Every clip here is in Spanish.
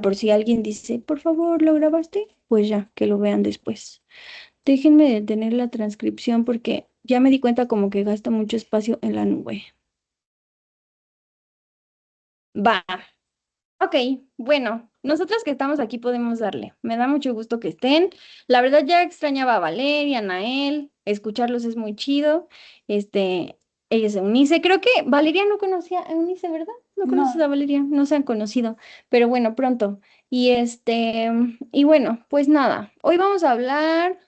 por si alguien dice, por favor, ¿lo grabaste? Pues ya, que lo vean después. Déjenme detener la transcripción porque ya me di cuenta como que gasta mucho espacio en la nube. Va. Ok, bueno, nosotros que estamos aquí podemos darle. Me da mucho gusto que estén. La verdad ya extrañaba a Valeria, a Nael, escucharlos es muy chido. Este, ella es Eunice. Creo que Valeria no conocía a Eunice, ¿verdad? No conoces No, a Valeria, no se han conocido, pero bueno, pronto. Y bueno, pues nada, hoy vamos a hablar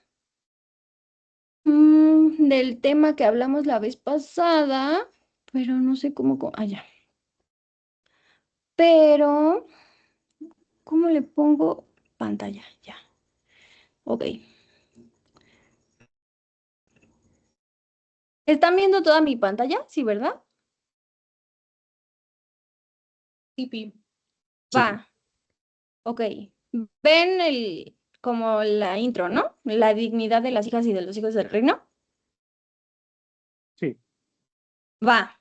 del tema que hablamos la vez pasada, pero no sé cómo, ya. Pero, ¿cómo le pongo pantalla? Ya. Ok. ¿Están viendo toda mi pantalla? Sí, ¿verdad? hippie. Sí. Va, ok. Ven como la intro, ¿no? La dignidad de las hijas y de los hijos del reino. Sí. Va.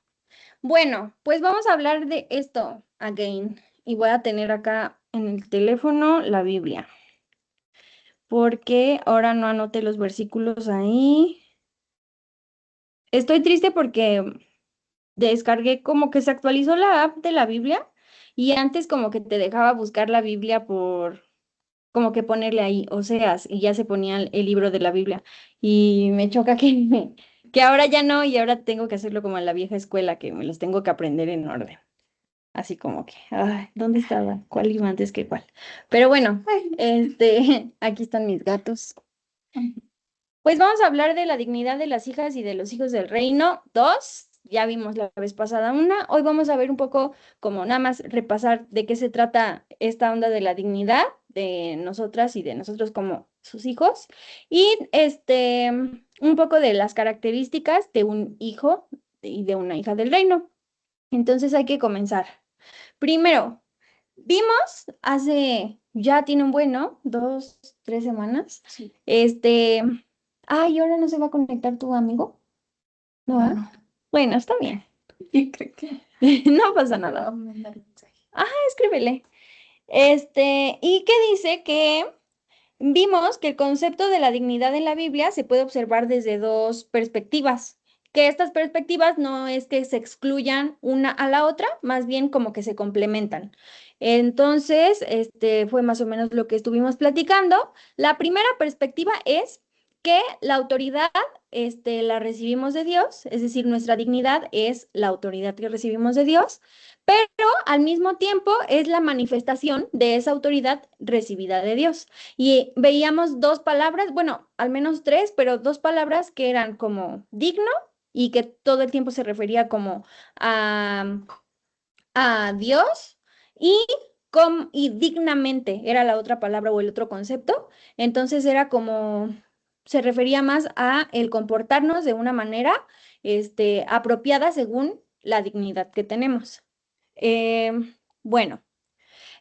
Bueno, pues vamos a hablar de esto again. Y voy a tener acá en el teléfono la Biblia. Porque ahora no anoté los versículos ahí. Estoy triste porque descargué como que se actualizó la app de la Biblia y antes como que te dejaba buscar la Biblia por como que ponerle ahí Oseas y ya se ponía el libro de la Biblia. Y me choca que ahora ya no y ahora tengo que hacerlo como en la vieja escuela, que me los tengo que aprender en orden. Así como que, ay, ¿dónde estaba? ¿Cuál iba antes que cuál? Pero bueno, aquí están mis gatos. Pues vamos a hablar de la dignidad de las hijas y de los hijos del reino. Dos, ya vimos la vez pasada una. Hoy vamos a ver un poco como nada más repasar de qué se trata esta onda de la dignidad de nosotras y de nosotros como sus hijos. Y un poco de las características de un hijo y de una hija del reino. Entonces hay que comenzar. Primero, vimos ya tiene un buen, ¿no? 2, 3 semanas. Sí. Este, ay, ahora no se va a conectar tu amigo, ¿no? No, ¿Va? no. Bueno, está bien. Y creo que No pasa te va a nada. mandar mensaje. Ajá, escríbele. Y que dice que vimos que el concepto de la dignidad en la Biblia se puede observar desde dos perspectivas, que estas perspectivas no es que se excluyan una a la otra, más bien como que se complementan. Entonces, fue más o menos lo que estuvimos platicando. La primera perspectiva es que la autoridad, la recibimos de Dios, es decir, nuestra dignidad es la autoridad que recibimos de Dios, pero al mismo tiempo es la manifestación de esa autoridad recibida de Dios. Y veíamos dos palabras, bueno, al menos tres, pero dos palabras que eran como digno y que todo el tiempo se refería como a, a Dios y, y dignamente era la otra palabra o el otro concepto. Entonces era como, se refería más a el comportarnos de una manera, apropiada según la dignidad que tenemos. Bueno.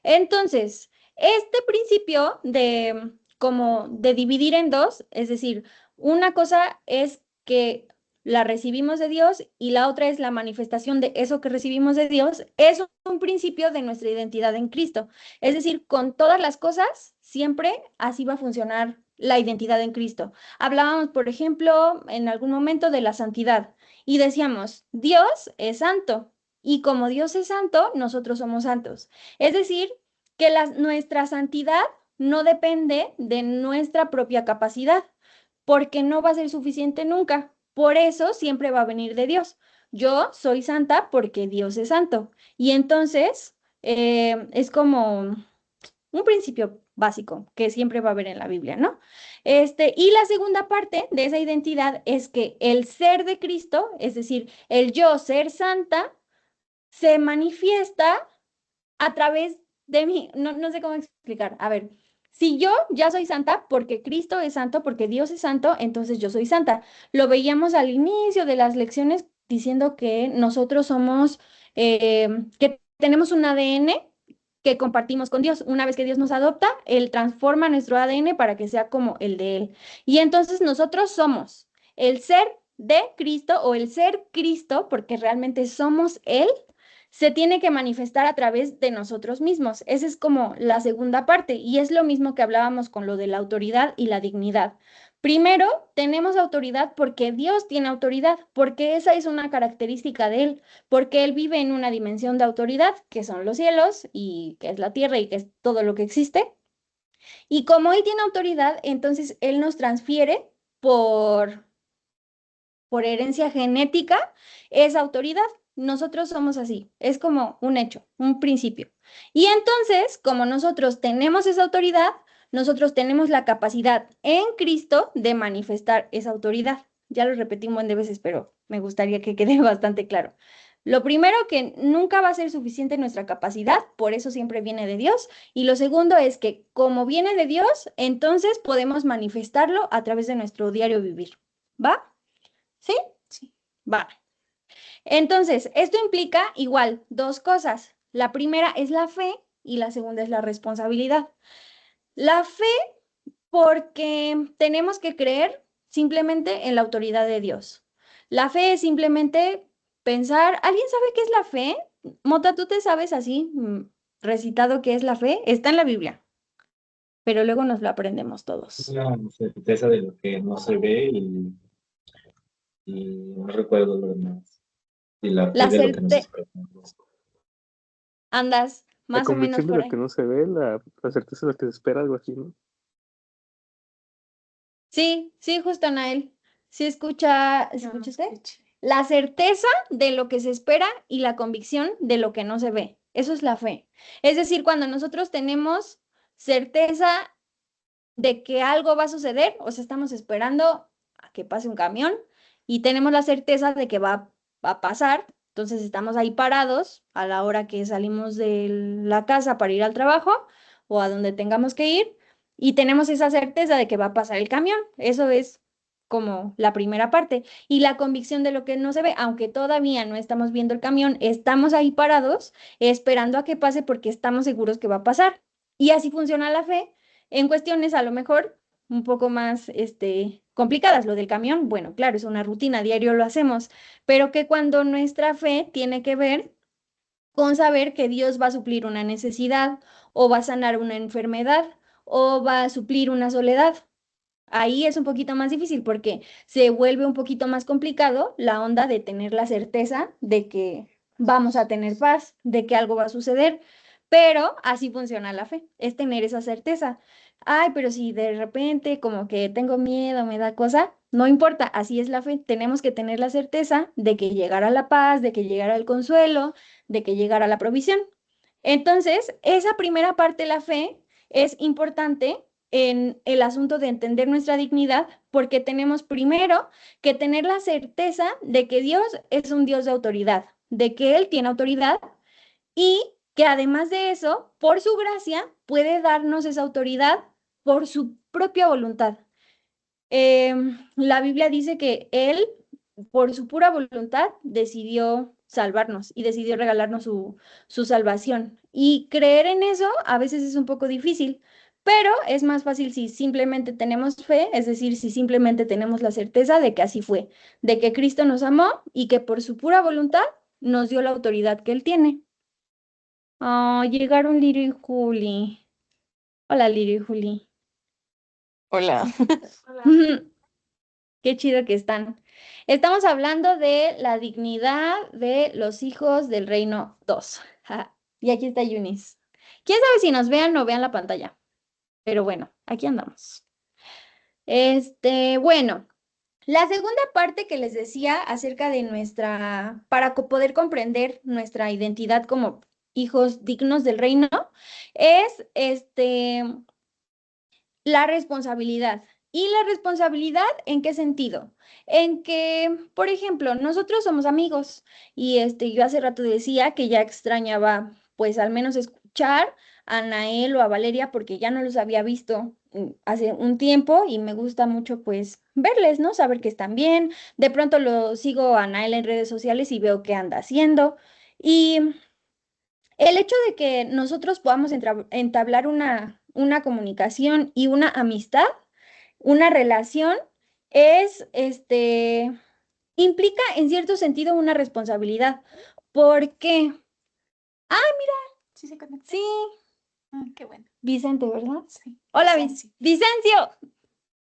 Entonces, este principio de como de dividir en dos, es decir, una cosa es que la recibimos de Dios y la otra es la manifestación de eso que recibimos de Dios, es un principio de nuestra identidad en Cristo. Es decir, con todas las cosas, siempre así va a funcionar la identidad en Cristo. Hablábamos, por ejemplo, en algún momento de la santidad y decíamos, Dios es santo y como Dios es santo, nosotros somos santos. Es decir, que nuestra santidad no depende de nuestra propia capacidad, porque no va a ser suficiente nunca. Por eso siempre va a venir de Dios. Yo soy santa porque Dios es santo. Y entonces es como un principio básico que siempre va a haber en la Biblia, ¿no? Y la segunda parte de esa identidad es que el ser de Cristo, es decir, el yo ser santa, se manifiesta a través de mí. No, no sé cómo explicar. A ver, si yo ya soy santa porque Cristo es santo, porque Dios es santo, entonces yo soy santa. Lo veíamos al inicio de las lecciones diciendo que nosotros somos, que tenemos un ADN que compartimos con Dios. Una vez que Dios nos adopta, Él transforma nuestro ADN para que sea como el de Él. Y entonces nosotros somos el ser de Cristo o el ser Cristo, porque realmente somos Él se tiene que manifestar a través de nosotros mismos. Esa es como la segunda parte y es lo mismo que hablábamos con lo de la autoridad y la dignidad. Primero, tenemos autoridad porque Dios tiene autoridad, porque esa es una característica de Él, porque Él vive en una dimensión de autoridad, que son los cielos y que es la tierra y que es todo lo que existe. Y como Él tiene autoridad, entonces Él nos transfiere por herencia genética esa autoridad. Nosotros somos así, es como un hecho, un principio. Y entonces, como nosotros tenemos esa autoridad, nosotros tenemos la capacidad en Cristo de manifestar esa autoridad. Ya lo repetí un buen de veces, pero me gustaría que quede bastante claro. Lo primero, que nunca va a ser suficiente nuestra capacidad, por eso siempre viene de Dios. Y lo segundo es que como viene de Dios, entonces podemos manifestarlo a través de nuestro diario vivir. ¿Va? ¿Sí? Sí. Va. Entonces, esto implica igual dos cosas. La primera es la fe y la segunda es la responsabilidad. La fe porque tenemos que creer simplemente en la autoridad de Dios. La fe es simplemente pensar, ¿alguien sabe qué es la fe? Mota, ¿tú te sabes así recitado qué es la fe? Está en la Biblia, pero luego nos lo aprendemos todos. La certeza de lo que no se ve y no recuerdo lo demás. Y la fe La de lo que nos certe espera. andas La más o menos convicción de por lo ahí. que no se ve, la certeza de lo que se espera, algo así, ¿no? Sí, sí, justo Anael. Sí escucha, Yo no ¿escuchaste? escuché. La certeza de lo que se espera y la convicción de lo que no se ve. Eso es la fe. Es decir, cuando nosotros tenemos certeza de que algo va a suceder, o sea, estamos esperando a que pase un camión y tenemos la certeza de que va a pasar, entonces estamos ahí parados a la hora que salimos de la casa para ir al trabajo o a donde tengamos que ir y tenemos esa certeza de que va a pasar el camión. Eso es como la primera parte. Y la convicción de lo que no se ve, aunque todavía no estamos viendo el camión, estamos ahí parados esperando a que pase porque estamos seguros que va a pasar. Y así funciona la fe en cuestiones a lo mejor un poco más complicadas. Lo del camión, bueno, claro, es una rutina, diario lo hacemos, pero que cuando nuestra fe tiene que ver con saber que Dios va a suplir una necesidad o va a sanar una enfermedad o va a suplir una soledad. Ahí es un poquito más difícil porque se vuelve un poquito más complicado la onda de tener la certeza de que vamos a tener paz, de que algo va a suceder, pero así funciona la fe, es tener esa certeza. Ay, pero si de repente como que tengo miedo, me da cosa, no importa, así es la fe. Tenemos que tener la certeza de que llegará la paz, de que llegará el consuelo, de que llegará la provisión. Entonces, esa primera parte de la fe es importante en el asunto de entender nuestra dignidad, porque tenemos primero que tener la certeza de que Dios es un Dios de autoridad, de que Él tiene autoridad y que además de eso, por su gracia, puede darnos esa autoridad por su propia voluntad. La Biblia dice que Él, por su pura voluntad, decidió salvarnos y decidió regalarnos su salvación. Y creer en eso a veces es un poco difícil, pero es más fácil si simplemente tenemos fe, es decir, si simplemente tenemos la certeza de que así fue, de que Cristo nos amó y que por su pura voluntad nos dio la autoridad que Él tiene. Oh, llegaron Liri y Juli. Hola, Liri y Juli. Hola. Hola. Qué chido que están. Estamos hablando de la dignidad de los hijos del reino 2. Y aquí está Yunis. ¿Quién sabe si nos vean o vean la pantalla? Pero bueno, aquí andamos. Bueno, la segunda parte que les decía acerca de para poder comprender nuestra identidad como hijos dignos del reino, es la responsabilidad. ¿Y la responsabilidad en qué sentido? En que, por ejemplo, nosotros somos amigos y yo hace rato decía que ya extrañaba, pues al menos escuchar a Nael o a Valeria porque ya no los había visto hace un tiempo y me gusta mucho pues verles, ¿no? Saber que están bien. De pronto lo sigo a Nael en redes sociales y veo qué anda haciendo. Y el hecho de que nosotros podamos entablar una comunicación y una amistad, una relación, es, implica en cierto sentido una responsabilidad. ¿Por qué? Sí se conectó. Sí, Ah, qué bueno. Vicente, ¿verdad? Sí. Hola, Vicencio. Vicencio.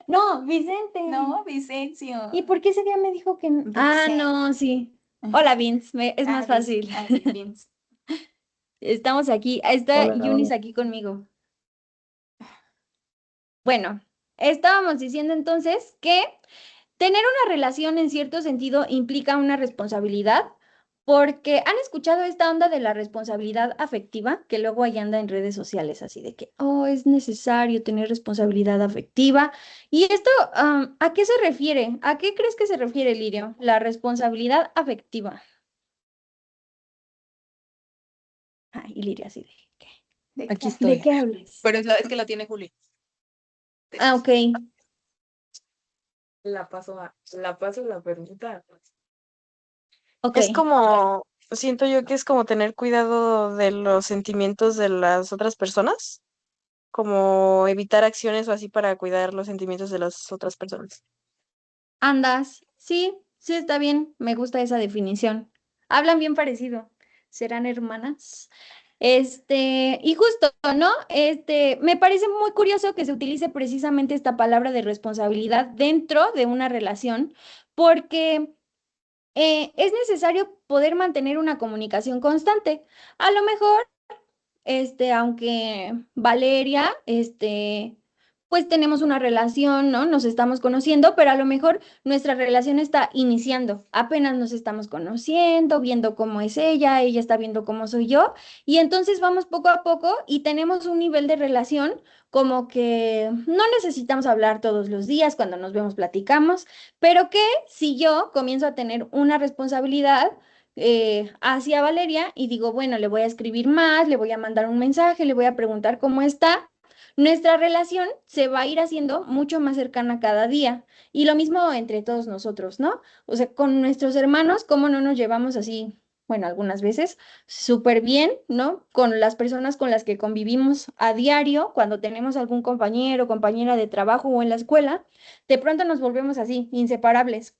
No, Vicente. No, Vicencio. ¿Y por qué ese día me dijo que no? Ah, Vicente. no, sí. Ajá. Hola, Vince, es más fácil. Sí, Vince. Estamos aquí. Está Hola, Yunis hola. aquí conmigo. Bueno, estábamos diciendo entonces que tener una relación en cierto sentido implica una responsabilidad, porque han escuchado esta onda de la responsabilidad afectiva, que luego ahí anda en redes sociales, así de que, oh, es necesario tener responsabilidad afectiva. Y esto, ¿a qué se refiere? ¿A qué crees que se refiere, Lirio? La responsabilidad afectiva. Ay, y Lirio así de, ¿qué? ¿De Aquí qué? ¿De estoy. qué hablas? Pero es que la tiene Juli. Ah, ok, La paso la pregunta. ok. Es como, siento yo que es como tener cuidado de los sentimientos de las otras personas, como evitar acciones o así para cuidar los sentimientos de las otras personas. Andas. Sí, sí está bien. Me gusta esa definición. Hablan bien parecido. ¿Serán hermanas? Y justo, ¿no? Me parece muy curioso que se utilice precisamente esta palabra de responsabilidad dentro de una relación, porque es necesario poder mantener una comunicación constante. A lo mejor aunque Valeria, pues tenemos una relación, ¿no? Nos estamos conociendo, pero a lo mejor nuestra relación está iniciando, apenas nos estamos conociendo, viendo cómo es ella está viendo cómo soy yo, y entonces vamos poco a poco y tenemos un nivel de relación como que no necesitamos hablar todos los días, cuando nos vemos platicamos, pero que si yo comienzo a tener una responsabilidad, hacia Valeria y digo, bueno, le voy a escribir más, le voy a mandar un mensaje, le voy a preguntar cómo está. Nuestra relación se va a ir haciendo mucho más cercana cada día. Y lo mismo entre todos nosotros, ¿no? O sea, con nuestros hermanos, ¿cómo no nos llevamos así? Bueno, algunas veces súper bien, ¿no? Con las personas con las que convivimos a diario, cuando tenemos algún compañero, compañera de trabajo o en la escuela, de pronto nos volvemos así, inseparables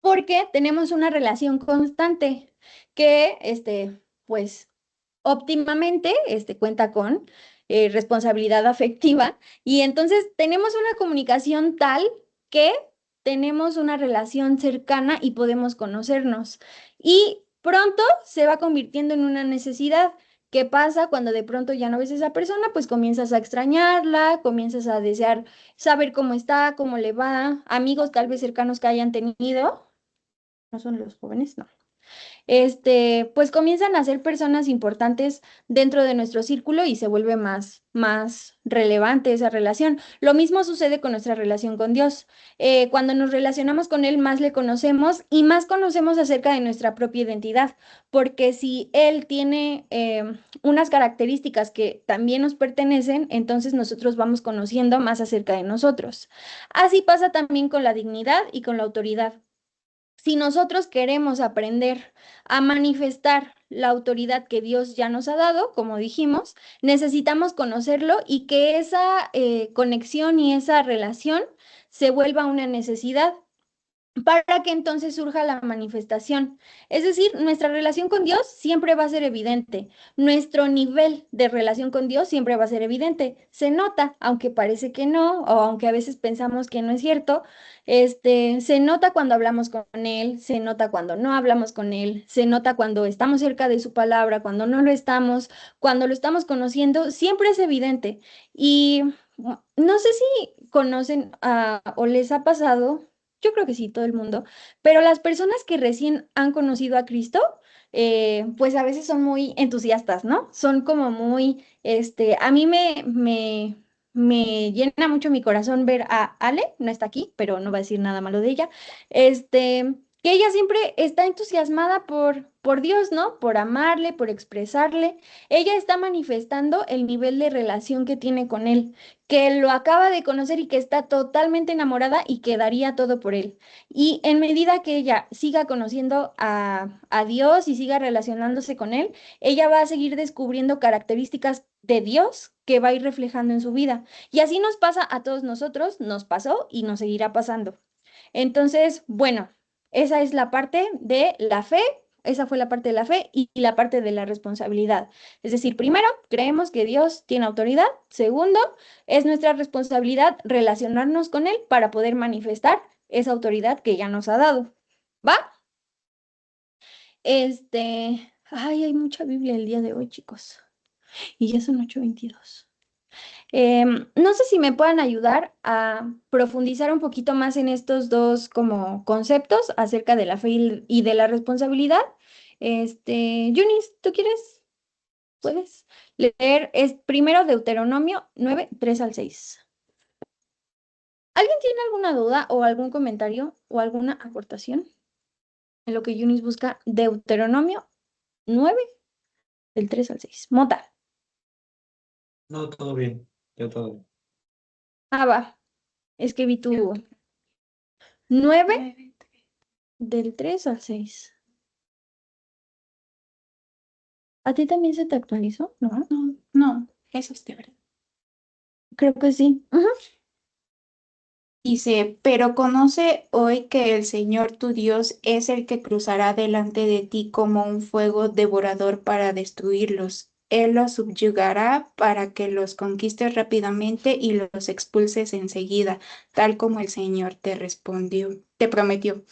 porque tenemos una relación constante que, pues, óptimamente, cuenta con responsabilidad afectiva y entonces tenemos una comunicación tal que tenemos una relación cercana y podemos conocernos y pronto se va convirtiendo en una necesidad. ¿Qué pasa cuando de pronto ya no ves a esa persona? Pues comienzas a extrañarla, comienzas a desear saber cómo está, cómo le va, amigos tal vez cercanos que hayan tenido, no son los jóvenes, no. Pues comienzan a ser personas importantes dentro de nuestro círculo y se vuelve más relevante esa relación. Lo mismo sucede con nuestra relación con Dios. Cuando nos relacionamos con Él, más le conocemos y más conocemos acerca de nuestra propia identidad, porque si Él tiene unas características que también nos pertenecen, entonces nosotros vamos conociendo más acerca de nosotros. Así pasa también con la dignidad y con la autoridad. Si nosotros queremos aprender a manifestar la autoridad que Dios ya nos ha dado, como dijimos, necesitamos conocerlo y que esa conexión y esa relación se vuelva una necesidad para que entonces surja la manifestación. Es decir, nuestra relación con Dios siempre va a ser evidente, nuestro nivel de relación con Dios siempre va a ser evidente. Se nota, aunque parece que no, o aunque a veces pensamos que no es cierto, se nota cuando hablamos con Él, se nota cuando no hablamos con Él, se nota cuando estamos cerca de su palabra, cuando no lo estamos, cuando lo estamos conociendo, siempre es evidente. Y no sé si conocen o les ha pasado, yo creo que sí, todo el mundo, pero las personas que recién han conocido a Cristo, pues a veces son muy entusiastas, ¿no? Son como muy, a mí me llena mucho mi corazón ver a Ale, no está aquí, pero no va a decir nada malo de ella, que ella siempre está entusiasmada por Dios, ¿no? Por amarle, por expresarle. Ella está manifestando el nivel de relación que tiene con él, que lo acaba de conocer y que está totalmente enamorada y que daría todo por él. Y en medida que ella siga conociendo a Dios y siga relacionándose con él, ella va a seguir descubriendo características de Dios que va a ir reflejando en su vida. Y así nos pasa a todos nosotros, nos pasó y nos seguirá pasando. Entonces, bueno, esa es la parte de la fe Esa fue la parte de la fe y la parte de la responsabilidad. Es decir, primero, creemos que Dios tiene autoridad. Segundo, es nuestra responsabilidad relacionarnos con Él para poder manifestar esa autoridad que ya nos ha dado. ¿Va? Ay, hay mucha Biblia el día de hoy, chicos. Y ya son 8:22. No sé si me puedan ayudar a profundizar un poquito más en estos dos como conceptos acerca de la fe y de la responsabilidad. Yunis, ¿tú quieres? ¿Puedes leer? Es primero Deuteronomio 9, 3 al 6. ¿Alguien tiene alguna duda o algún comentario o alguna aportación en lo que Yunis busca? Deuteronomio 9, del 3 al 6. Mota. No, todo bien. Yo todo bien. Ah, va. Es que vi tu 9 del 3 al 6. ¿A ti también se te actualizó? ¿No? No, no, eso es de verdad. Creo que sí. Ujú. Dice, pero conoce hoy que el Señor tu Dios es el que cruzará delante de ti como un fuego devorador para destruirlos. Él los subyugará para que los conquistes rápidamente y los expulses enseguida, tal como el Señor te prometió.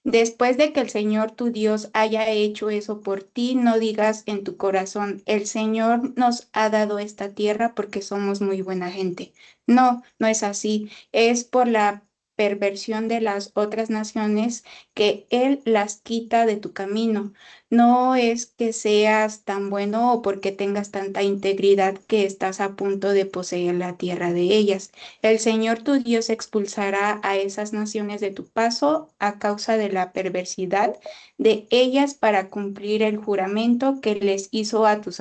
Después de que el Señor tu Dios haya hecho eso por ti, no digas en tu corazón, el Señor nos ha dado esta tierra porque somos muy buena gente. No, no es así. Es por la perversión de las otras naciones que Él las quita de tu camino. No es que seas tan bueno o porque tengas tanta integridad que estás a punto de poseer la tierra de ellas. El Señor tu Dios expulsará a esas naciones de tu paso a causa de la perversidad de ellas para cumplir el juramento que les hizo a tus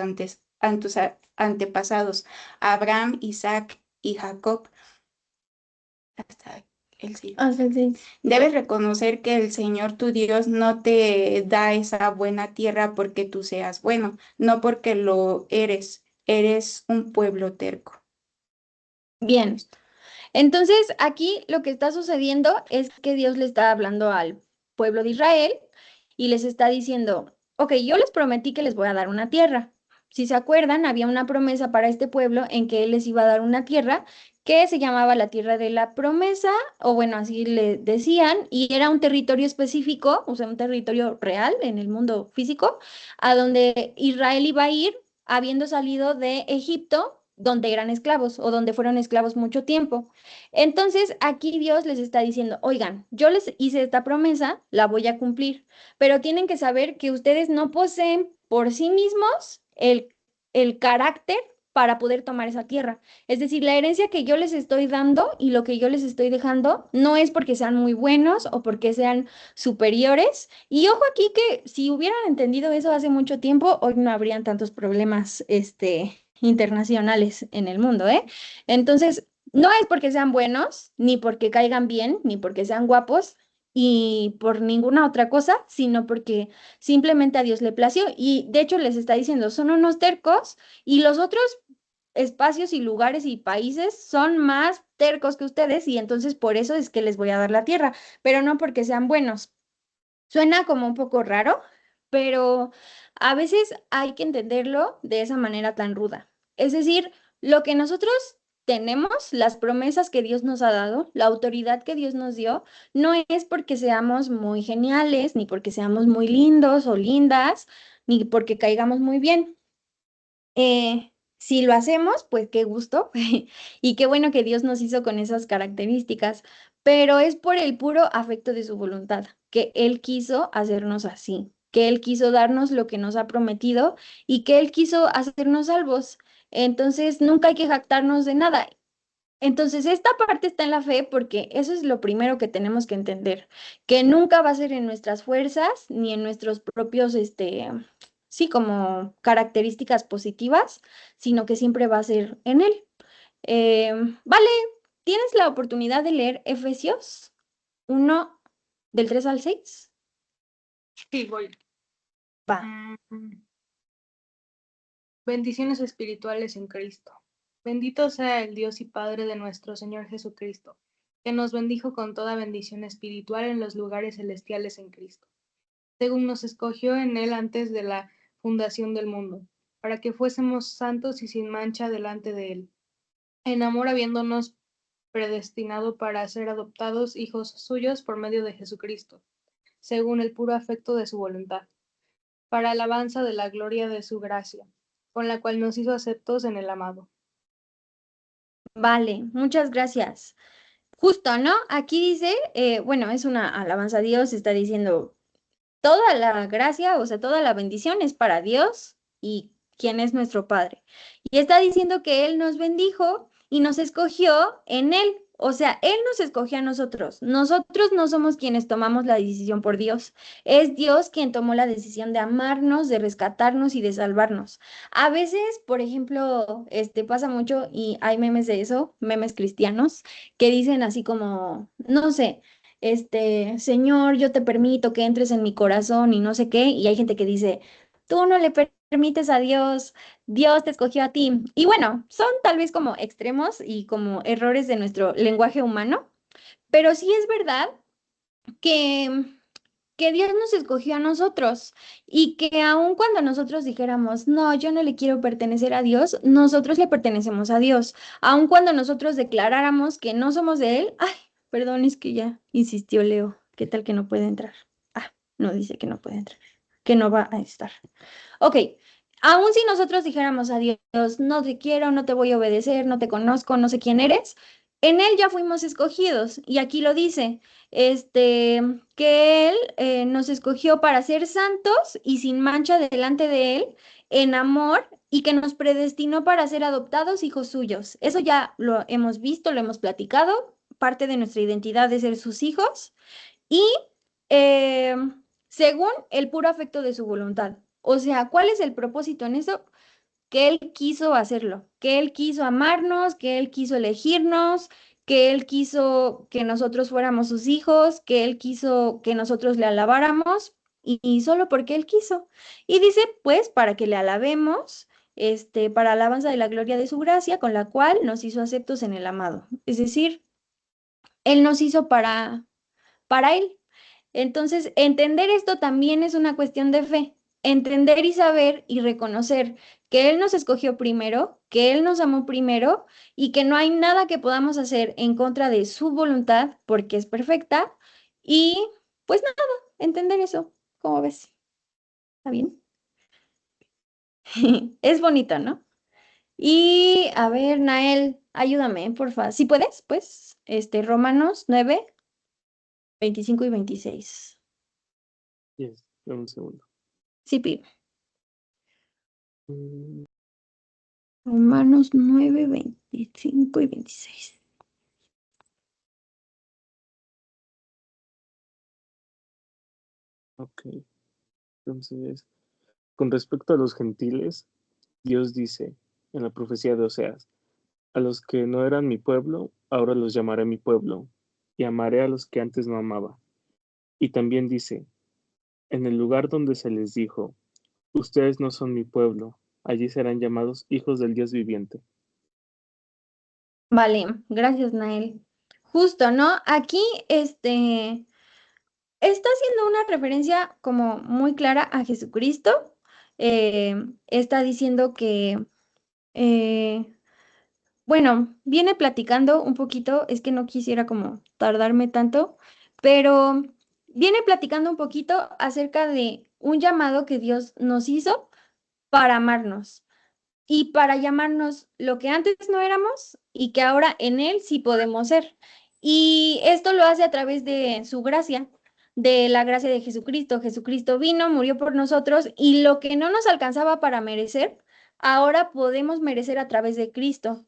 antepasados, Abraham, Isaac y Jacob. Hasta el 6. Hasta el 6. Debes reconocer que el Señor tu Dios no te da esa buena tierra porque tú seas bueno, no porque lo eres. Eres un pueblo terco. Bien. Entonces, aquí lo que está sucediendo es que Dios le está hablando al pueblo de Israel y les está diciendo, ok, yo les prometí que les voy a dar una tierra. Si se acuerdan, había una promesa para este pueblo en que Él les iba a dar una tierra que se llamaba la tierra de la promesa, o bueno, así le decían, y era un territorio específico, o sea, un territorio real en el mundo físico, a donde Israel iba a ir habiendo salido de Egipto, donde eran esclavos o donde fueron esclavos mucho tiempo. Entonces, aquí Dios les está diciendo, oigan, yo les hice esta promesa, la voy a cumplir, pero tienen que saber que ustedes no poseen por sí mismos el carácter para poder tomar esa tierra. Es decir, la herencia que yo les estoy dando y lo que yo les estoy dejando no es porque sean muy buenos o porque sean superiores. Y ojo aquí que si hubieran entendido eso hace mucho tiempo, hoy no habrían tantos problemas, internacionales en el mundo, ¿eh? Entonces, no es porque sean buenos, ni porque caigan bien, ni porque sean guapos, y por ninguna otra cosa, sino porque simplemente a Dios le plació. Y de hecho les está diciendo, son unos tercos y los otros espacios y lugares y países son más tercos que ustedes y entonces por eso es que les voy a dar la tierra, pero no porque sean buenos. Suena como un poco raro, pero a veces hay que entenderlo de esa manera tan ruda. Es decir, lo que nosotros tenemos, las promesas que Dios nos ha dado, la autoridad que Dios nos dio, no es porque seamos muy geniales, ni porque seamos muy lindos o lindas, ni porque caigamos muy bien. Si lo hacemos, pues qué gusto y qué bueno que Dios nos hizo con esas características, pero es por el puro afecto de su voluntad, que Él quiso hacernos así, que Él quiso darnos lo que nos ha prometido y que Él quiso hacernos salvos. Entonces, nunca hay que jactarnos de nada. Entonces, esta parte está en la fe porque eso es lo primero que tenemos que entender, que nunca va a ser en nuestras fuerzas ni en nuestros propios, sí, como características positivas, sino que siempre va a ser en Él. Vale, ¿tienes la oportunidad de leer Efesios 1 del 3 al 6? Sí, voy. Va. Bendiciones espirituales en Cristo. Bendito sea el Dios y Padre de nuestro Señor Jesucristo, que nos bendijo con toda bendición espiritual en los lugares celestiales en Cristo. según nos escogió en él antes de la fundación del mundo, para que fuésemos santos y sin mancha delante de él, en amor habiéndonos predestinado para ser adoptados hijos suyos por medio de Jesucristo, según el puro afecto de su voluntad, para alabanza de la gloria de su gracia, con la cual nos hizo aceptos en el amado. Vale, muchas gracias. Justo, ¿no? Aquí dice, bueno, es una alabanza a Dios, está diciendo toda la gracia, o sea, toda la bendición es para Dios y quien es nuestro Padre. Y está diciendo que Él nos bendijo y nos escogió en Él. O sea, Él nos escogió a nosotros. Nosotros no somos quienes tomamos la decisión por Dios. Es Dios quien tomó la decisión de amarnos, de rescatarnos y de salvarnos. A veces, por ejemplo, pasa mucho y hay memes de eso, memes cristianos, que dicen así como, no sé, Señor, yo te permito que entres en mi corazón y no sé qué, y hay gente que dice, tú no le permites a Dios, Dios te escogió a ti. Y bueno, son tal vez como extremos y como errores de nuestro lenguaje humano, pero sí es verdad que, que Dios nos escogió a nosotros y que aun cuando nosotros dijéramos, no, yo no le quiero pertenecer a Dios, nosotros le pertenecemos a Dios. Aun cuando nosotros declaráramos que no somos de Él, ay, perdón, es que ya insistió Leo, ¿qué tal que no puede entrar? Ah, no dice que no puede entrar, que no va a estar. Ok, aun si nosotros dijéramos a Dios, no te quiero, no te voy a obedecer, no te conozco, no sé quién eres, en Él ya fuimos escogidos y aquí lo dice que Él nos escogió para ser santos y sin mancha delante de Él, en amor, y que nos predestinó para ser adoptados hijos suyos. Eso ya lo hemos visto, lo hemos platicado, parte de nuestra identidad es ser sus hijos, y eh, según el puro afecto de su voluntad. O sea, ¿cuál es el propósito en eso? Que Él quiso hacerlo, que Él quiso amarnos, que Él quiso elegirnos, que Él quiso que nosotros fuéramos sus hijos, que Él quiso que nosotros le alabáramos y solo porque Él quiso. Y dice, pues, para que le alabemos, para alabanza de la gloria de su gracia, con la cual nos hizo aceptos en el amado. Es decir, Él nos hizo para Él. Entonces, entender esto también es una cuestión de fe. Entender y saber y reconocer que Él nos escogió primero, que Él nos amó primero y que no hay nada que podamos hacer en contra de su voluntad porque es perfecta. Y pues nada, entender eso. ¿Cómo ves? ¿Está bien? Es bonito, ¿no? Y a ver, Nael, ayúdame, porfa. Si puedes, pues, Romanos 9, 25 y 26. Yes, dame un segundo. Sí, Pi. Mm, Romanos 9, 25 y 26. ok, entonces, con respecto a los gentiles, Dios dice en la profecía de Oseas, a los que no eran mi pueblo, ahora los llamaré mi pueblo, y amaré a los que antes no amaba. Y también dice, en el lugar donde se les dijo, ustedes no son mi pueblo, allí serán llamados hijos del Dios viviente. Vale, gracias, Nael. Justo, ¿no? Aquí, está haciendo una referencia como muy clara a Jesucristo. Está diciendo que, eh, bueno, viene platicando un poquito, es que no quisiera como tardarme tanto, pero viene platicando un poquito acerca de un llamado que Dios nos hizo para amarnos y para llamarnos lo que antes no éramos y que ahora en Él sí podemos ser. Y esto lo hace a través de su gracia, de la gracia de Jesucristo. Jesucristo vino, murió por nosotros y lo que no nos alcanzaba para merecer, ahora podemos merecer a través de Cristo.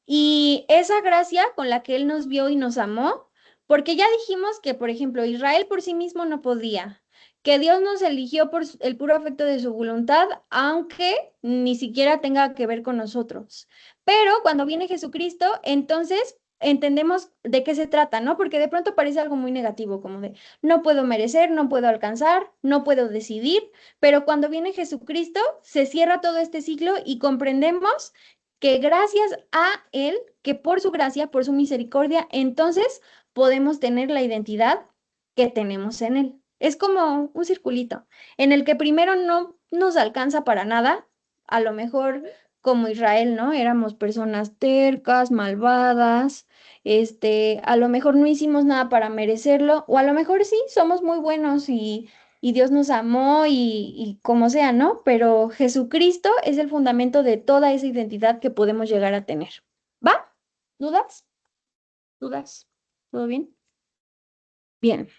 Y esa gracia con la que Él nos vio y nos amó, porque ya dijimos que, por ejemplo, Israel por sí mismo no podía, que Dios nos eligió por el puro afecto de su voluntad, aunque ni siquiera tenga que ver con nosotros. Pero cuando viene Jesucristo, entonces entendemos de qué se trata, ¿no? Porque de pronto parece algo muy negativo, como de no puedo merecer, no puedo alcanzar, no puedo decidir, pero cuando viene Jesucristo, se cierra todo este ciclo y comprendemos que gracias a Él, que por su gracia, por su misericordia, entonces podemos tener la identidad que tenemos en Él. Es como un circulito en el que primero no nos alcanza para nada, a lo mejor como Israel, ¿no? Éramos personas tercas, malvadas, a lo mejor no hicimos nada para merecerlo, o a lo mejor sí, somos muy buenos y Dios nos amó y como sea, ¿no? Pero Jesucristo es el fundamento de toda esa identidad que podemos llegar a tener. ¿Va? ¿Dudas? ¿Dudas? ¿Todo bien? Bien.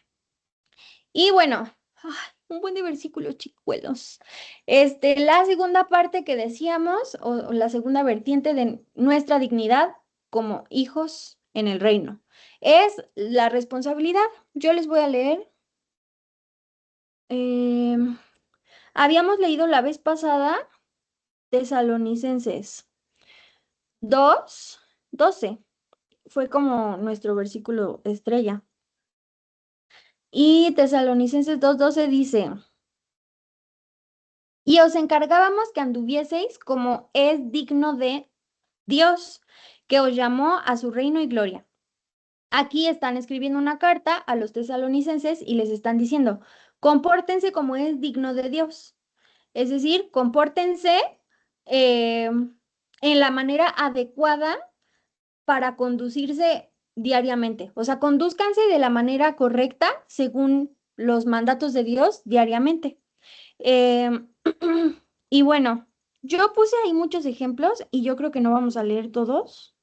Y bueno, ay, un buen de versículos, chicuelos. La segunda parte que decíamos, o la segunda vertiente de nuestra dignidad como hijos en el reino, es la responsabilidad. Yo les voy a leer. em, Habíamos leído la vez pasada Tesalonicenses 2:12. Fue como nuestro versículo estrella. Y Tesalonicenses 2:12 dice: Y os encargábamos que anduvieseis como es digno de Dios, que os llamó a su reino y gloria. Aquí están escribiendo una carta a los tesalonicenses y les están diciendo, compórtense como es digno de Dios. Es decir, compórtense eh, en la manera adecuada para conducirse diariamente. O sea, conduzcanse de la manera correcta según los mandatos de Dios diariamente. Em, y bueno, yo puse ahí muchos ejemplos y yo creo que no vamos a leer todos.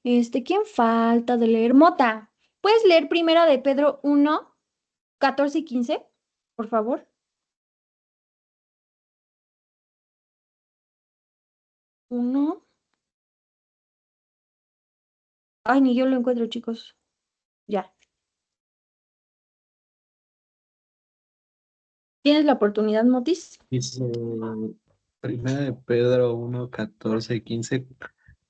¿Quién falta de leer? Mota, ¿puedes leer primera de Pedro 1:14 y 15, por favor? Uno. Ay, ni yo lo encuentro, chicos. Ya. ¿Tienes la oportunidad, Motis? Dice Primera de Pedro 1:14 y 15.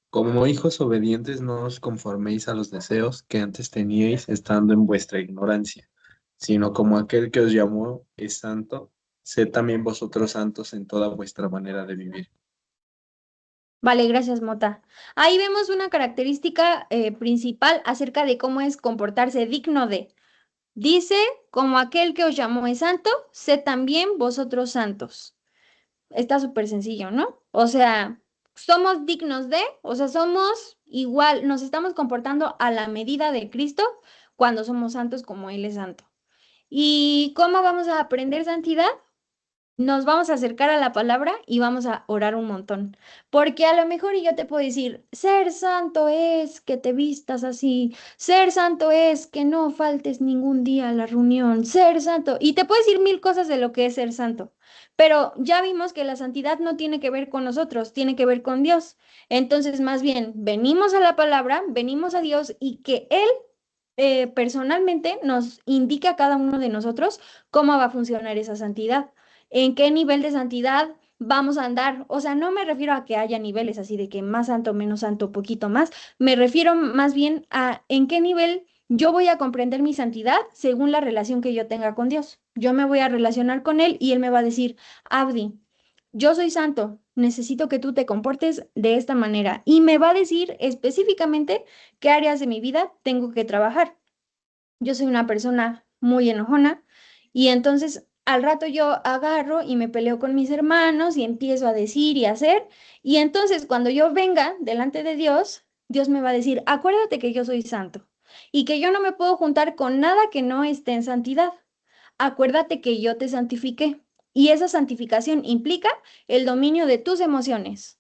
Como hijos obedientes, no os conforméis a los deseos que antes teníais estando en vuestra ignorancia, sino como aquel que os llamó es santo, sed también vosotros santos en toda vuestra manera de vivir. Vale, gracias, Mota. Ahí vemos una característica principal acerca de cómo es comportarse digno de. Dice, como aquel que os llamó es santo, sed también vosotros santos. Está súper sencillo, ¿no? O sea, somos dignos de, o sea, somos igual, nos estamos comportando a la medida de Cristo cuando somos santos como Él es santo. ¿Y cómo vamos a aprender santidad? Nos vamos a acercar a la palabra y vamos a orar un montón. Porque a lo mejor y yo te puedo decir, ser santo es que te vistas así, ser santo es que no faltes ningún día a la reunión, ser santo. Y te puedo decir mil cosas de lo que es ser santo. Pero ya vimos que la santidad no tiene que ver con nosotros, tiene que ver con Dios. Entonces, más bien, venimos a la palabra, venimos a Dios y que Él personalmente nos indique a cada uno de nosotros cómo va a funcionar esa santidad, en qué nivel de santidad vamos a andar. O sea, no me refiero a que haya niveles así de que más santo, menos santo, poquito más. Me refiero más bien a en qué nivel yo voy a comprender mi santidad según la relación que yo tenga con Dios. Yo me voy a relacionar con Él y Él me va a decir, Abdi, yo soy santo, necesito que tú te comportes de esta manera. Y me va a decir específicamente qué áreas de mi vida tengo que trabajar. Yo soy una persona muy enojona y entonces al rato yo agarro y me peleo con mis hermanos y empiezo a decir y hacer, y entonces cuando yo venga delante de Dios, Dios me va a decir, acuérdate que yo soy santo y que yo no me puedo juntar con nada que no esté en santidad. Acuérdate que yo te santifiqué y esa santificación implica el dominio de tus emociones.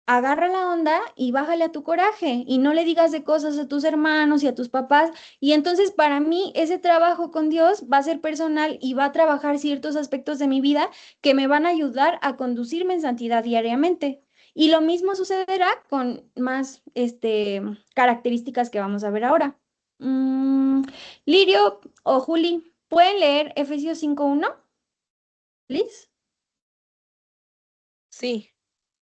Agarra la onda y bájale a tu coraje y no le digas de cosas a tus hermanos y a tus papás. Y entonces para mí ese trabajo con Dios va a ser personal y va a trabajar ciertos aspectos de mi vida que me van a ayudar a conducirme en santidad diariamente. Y lo mismo sucederá con más características que vamos a ver ahora. Mm, Lirio o Juli, ¿pueden leer Efesios 5:1? Please. Sí,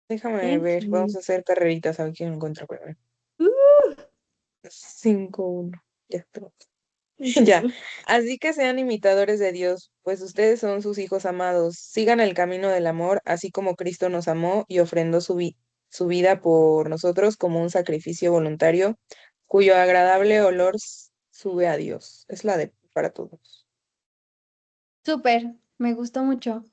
déjame Thank ver. Vamos you. a hacer carreritas a ver quién encuentra primero. Uh, 5-1. Ya, tengo. Ya. Así que sean imitadores de Dios, pues ustedes son sus hijos amados. Sigan el camino del amor, así como Cristo nos amó y ofrendó su vida por nosotros como un sacrificio voluntario, cuyo agradable olor sube a Dios. Es la de para todos. Súper, me gustó mucho.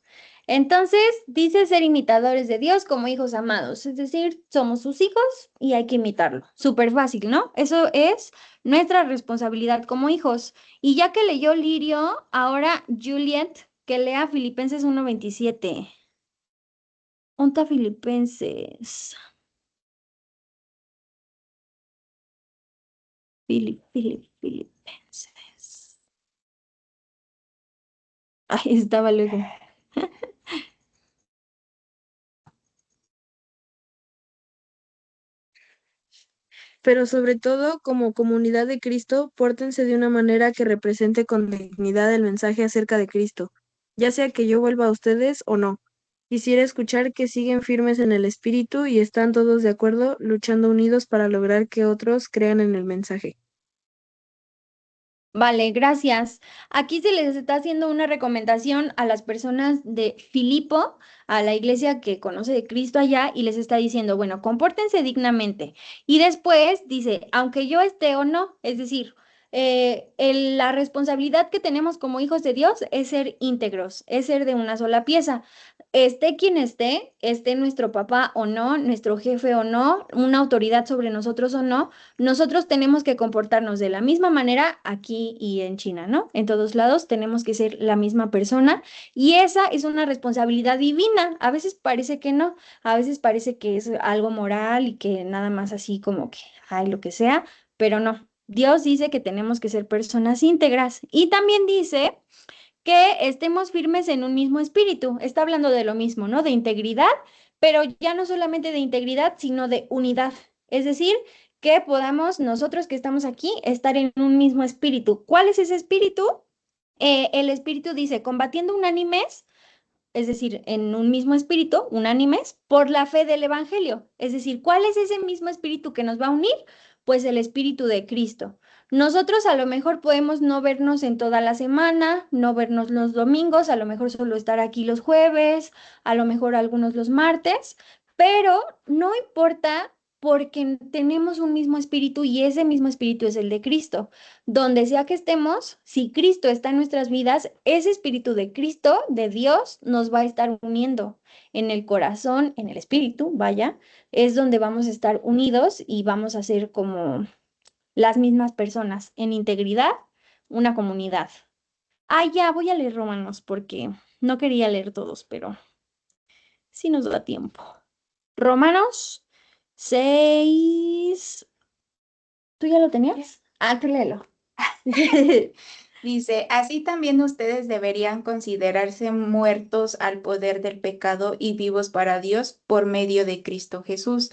Entonces, dice ser imitadores de Dios como hijos amados, es decir, somos sus hijos y hay que imitarlo. Súper fácil, ¿no? Eso es nuestra responsabilidad como hijos. Y ya que leyó Lirio, ahora Juliet, que lea Filipenses 1:27. Onta Filipenses. Filipenses. Ahí estaba luego. Pero sobre todo, como comunidad de Cristo, pórtense de una manera que represente con dignidad el mensaje acerca de Cristo, ya sea que yo vuelva a ustedes o no. Quisiera escuchar que siguen firmes en el espíritu y están todos de acuerdo, luchando unidos para lograr que otros crean en el mensaje. Vale, gracias. Aquí se les está haciendo una recomendación a las personas de Filipo, a la iglesia que conoce de Cristo allá, y les está diciendo, bueno, compórtense dignamente. Y después dice, aunque yo esté o no, es decir, la responsabilidad que tenemos como hijos de Dios es ser íntegros, es ser de una sola pieza. Esté quien esté nuestro papá o no, nuestro jefe o no, una autoridad sobre nosotros o no. Nosotros tenemos que comportarnos de la misma manera aquí y en China, ¿no? En todos lados tenemos que ser la misma persona y esa es una responsabilidad divina. A veces parece que no, a veces parece que es algo moral y que nada más así como que hay lo que sea, pero no. Dios dice que tenemos que ser personas íntegras y también dice que estemos firmes en un mismo espíritu. Está hablando de lo mismo, ¿no? De integridad, pero ya no solamente de integridad, sino de unidad. Es decir, que podamos nosotros que estamos aquí estar en un mismo espíritu. ¿Cuál es ese espíritu? El espíritu dice, combatiendo unánimes, es decir, en un mismo espíritu, unánimes, por la fe del Evangelio. Es decir, ¿cuál es ese mismo espíritu que nos va a unir? Pues el espíritu de Cristo. Nosotros a lo mejor podemos no vernos en toda la semana, no vernos los domingos, a lo mejor solo estar aquí los jueves, a lo mejor algunos los martes, pero no importa porque tenemos un mismo espíritu y ese mismo espíritu es el de Cristo. Donde sea que estemos, si Cristo está en nuestras vidas, ese espíritu de Cristo, de Dios, nos va a estar uniendo en el corazón, en el espíritu, vaya, es donde vamos a estar unidos y vamos a ser como las mismas personas, en integridad, una comunidad. Ah, ya, voy a leer Romanos porque no quería leer todos, pero sí nos da tiempo. Romanos 6. ¿Tú ya lo tenías? Ah, tú léelo. Dice, así también ustedes deberían considerarse muertos al poder del pecado y vivos para Dios por medio de Cristo Jesús.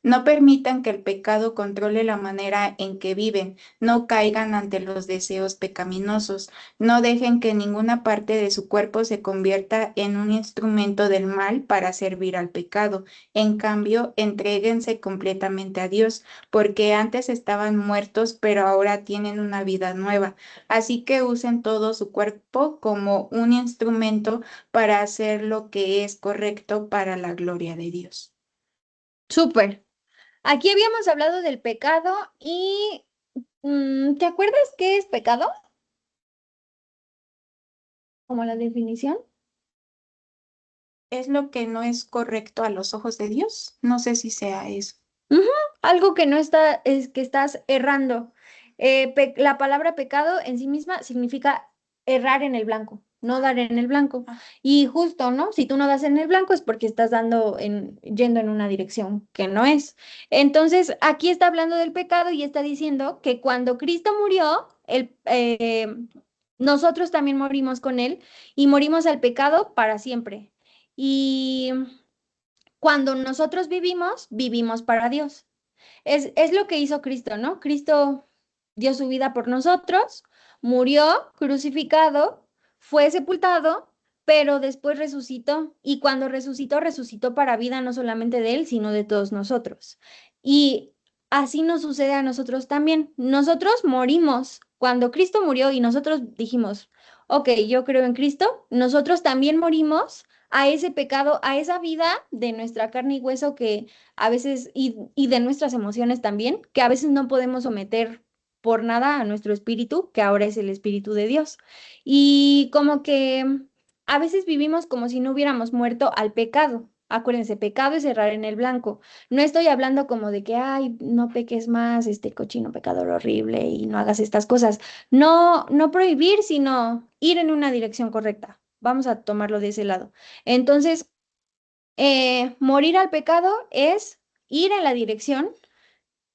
No permitan que el pecado controle la manera en que viven, no caigan ante los deseos pecaminosos, no dejen que ninguna parte de su cuerpo se convierta en un instrumento del mal para servir al pecado. En cambio, entréguense completamente a Dios, porque antes estaban muertos, pero ahora tienen una vida nueva. Así que usen todo su cuerpo como un instrumento para hacer lo que es correcto para la gloria de Dios. Súper. Aquí habíamos hablado del pecado y ¿te acuerdas qué es pecado? Como la definición. ¿Es lo que no es correcto a los ojos de Dios? No sé si sea eso. Ujú, algo que no está, es que estás errando. La palabra pecado en sí misma significa errar en el blanco, no dar en el blanco. Ah, Y justo, ¿no? Si tú no das en el blanco es porque estás yendo en una dirección que no es. Entonces, aquí está hablando del pecado y está diciendo que cuando Cristo murió, nosotros también morimos con él y morimos al pecado para siempre. Y cuando nosotros vivimos, vivimos para Dios. Es lo que hizo Cristo, ¿no? Cristo dio su vida por nosotros, murió crucificado, fue sepultado, pero después resucitó. Y cuando resucitó, resucitó para vida no solamente de él, sino de todos nosotros. Y así nos sucede a nosotros también. Nosotros morimos. Cuando Cristo murió y nosotros dijimos, ok, yo creo en Cristo, nosotros también morimos a ese pecado, a esa vida de nuestra carne y hueso que a veces, y de nuestras emociones también, que a veces no podemos someter por nada a nuestro espíritu, que ahora es el Espíritu de Dios. Y como que a veces vivimos como si no hubiéramos muerto al pecado. Acuérdense, pecado es errar en el blanco. No estoy hablando como de que, ay, no peques más, este cochino pecador horrible y no hagas estas cosas. No, no prohibir, sino ir en una dirección correcta. Vamos a tomarlo de ese lado. Entonces, morir al pecado es ir en la dirección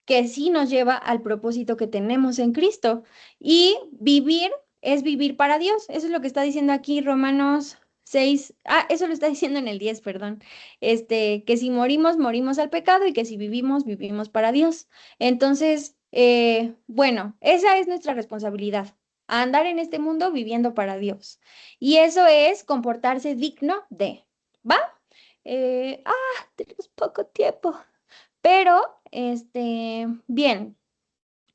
que sí nos lleva al propósito que tenemos en Cristo. Y vivir es vivir para Dios. Eso es lo que está diciendo aquí Romanos 6. Eso lo está diciendo en el 10, perdón. Que si morimos, morimos al pecado y que si vivimos, vivimos para Dios. Entonces, bueno, esa es nuestra responsabilidad. Andar en este mundo viviendo para Dios. Y eso es comportarse digno de, ¿va? Tenemos poco tiempo. Pero, bien,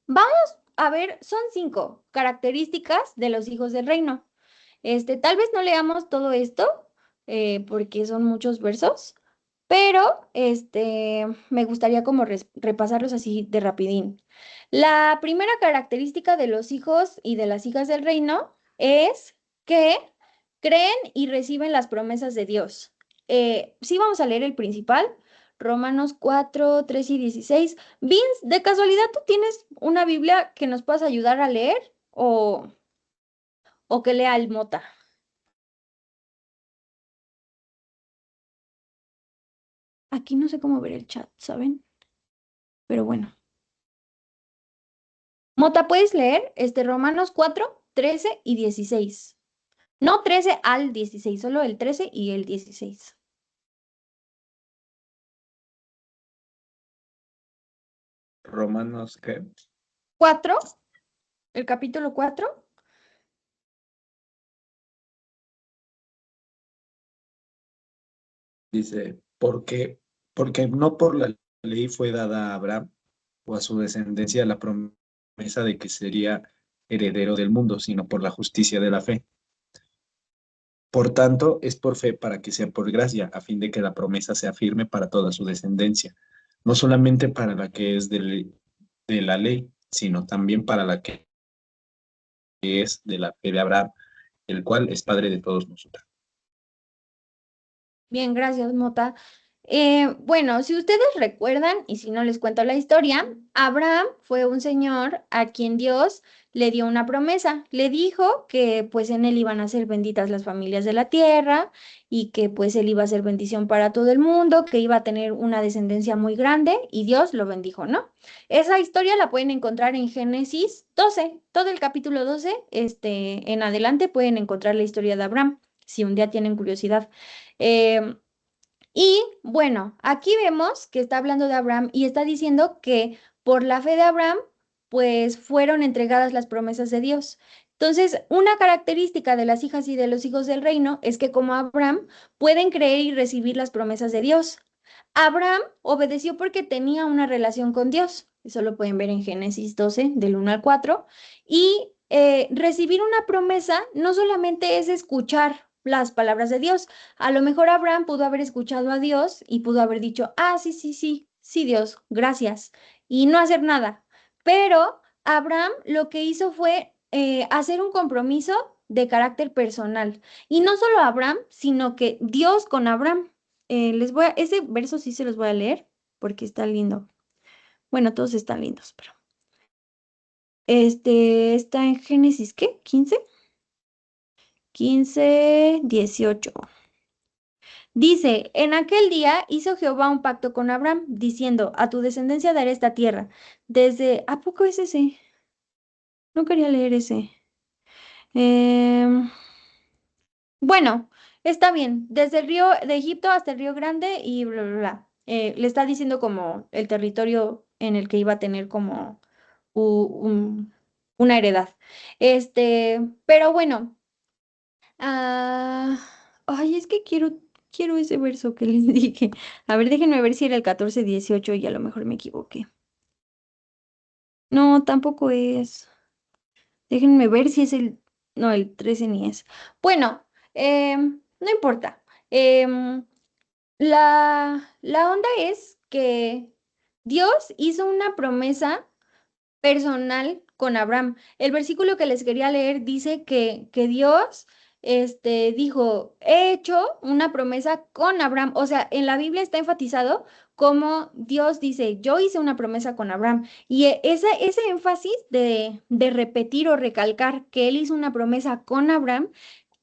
vamos a ver, son 5 características de los hijos del reino. Tal vez no leamos todo esto, porque son muchos versos, pero, me gustaría como repasarlos así de rapidín. La primera característica de los hijos y de las hijas del reino es que creen y reciben las promesas de Dios. Sí, vamos a leer el principal. Romanos 4, 3 y 16. Vince, ¿de casualidad tú tienes una Biblia que nos puedas ayudar a leer o que lea el Mota? Aquí no sé cómo ver el chat, ¿saben? Pero bueno. Mota, ¿puedes leer Romanos 4, 13 y 16? No 13 al 16, solo el 13 y el 16. Romanos, ¿qué? 4, el capítulo 4. Dice, porque no por la ley fue dada a Abraham o a su descendencia la promesa de que sería heredero del mundo, sino por la justicia de la fe. Por tanto, es por fe para que sea por gracia, a fin de que la promesa sea firme para toda su descendencia, no solamente para la que es de la ley, sino también para la que es de la fe de Abraham, el cual es padre de todos nosotros. Bien, gracias, Mota. Bueno, si ustedes recuerdan, y si no les cuento la historia, Abraham fue un señor a quien Dios le dio una promesa. Le dijo que pues en él iban a ser benditas las familias de la tierra y que pues él iba a ser bendición para todo el mundo, que iba a tener una descendencia muy grande y Dios lo bendijo, ¿no? Esa historia la pueden encontrar en Génesis 12, todo el capítulo 12, en adelante pueden encontrar la historia de Abraham, si un día tienen curiosidad. Em, y bueno, aquí vemos que está hablando de Abraham y está diciendo que por la fe de Abraham, pues fueron entregadas las promesas de Dios. Entonces, una característica de las hijas y de los hijos del reino es que como Abraham pueden creer y recibir las promesas de Dios. Abraham obedeció porque tenía una relación con Dios. Eso lo pueden ver en Génesis 12, del 1 al 4. Y recibir una promesa no solamente es escuchar las palabras de Dios. A lo mejor Abraham pudo haber escuchado a Dios y pudo haber dicho, sí, sí, sí, sí, Dios, gracias, y no hacer nada. Pero Abraham lo que hizo fue hacer un compromiso de carácter personal. Y no solo Abraham, sino que Dios con Abraham. Ese verso sí se los voy a leer porque está lindo. Bueno, todos están lindos, pero. Está en Génesis, ¿qué? 15, 18. Dice, en aquel día hizo Jehová un pacto con Abraham, diciendo, a tu descendencia daré esta tierra. ¿A poco es ese? No quería leer ese. Em, bueno, está bien, desde el río de Egipto hasta el río Grande y bla, bla, bla. Le está diciendo como el territorio en el que iba a tener como una heredad. Pero bueno, ay, es que quiero ese verso que les dije. A ver, déjenme ver si era el 14, 18 y a lo mejor me equivoqué. No, tampoco es. Déjenme ver si es el. No, el 13 ni es. Bueno, no importa. La onda es que Dios hizo una promesa personal con Abraham. El versículo que les quería leer dice que Dios dijo, he hecho una promesa con Abraham. O sea, en la Biblia está enfatizado como Dios dice, yo hice una promesa con Abraham. Y ese énfasis de repetir o recalcar que él hizo una promesa con Abraham,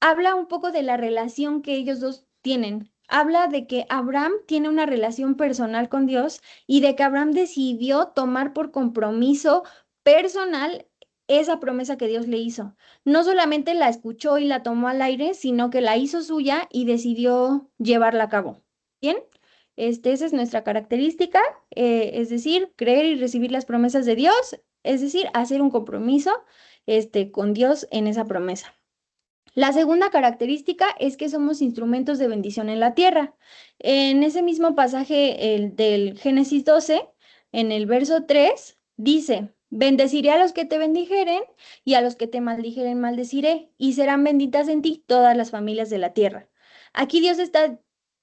habla un poco de la relación que ellos dos tienen. Habla de que Abraham tiene una relación personal con Dios y de que Abraham decidió tomar por compromiso personal esa promesa que Dios le hizo. No solamente la escuchó y la tomó al aire, sino que la hizo suya y decidió llevarla a cabo. ¿Bien? Esa es nuestra característica, es decir, creer y recibir las promesas de Dios, es decir, hacer un compromiso, con Dios en esa promesa. La segunda característica es que somos instrumentos de bendición en la tierra. En ese mismo pasaje del Génesis 12, en el verso 3, dice, bendeciré a los que te bendijeren y a los que te maldijeren maldeciré, y serán benditas en ti todas las familias de la tierra. Aquí Dios está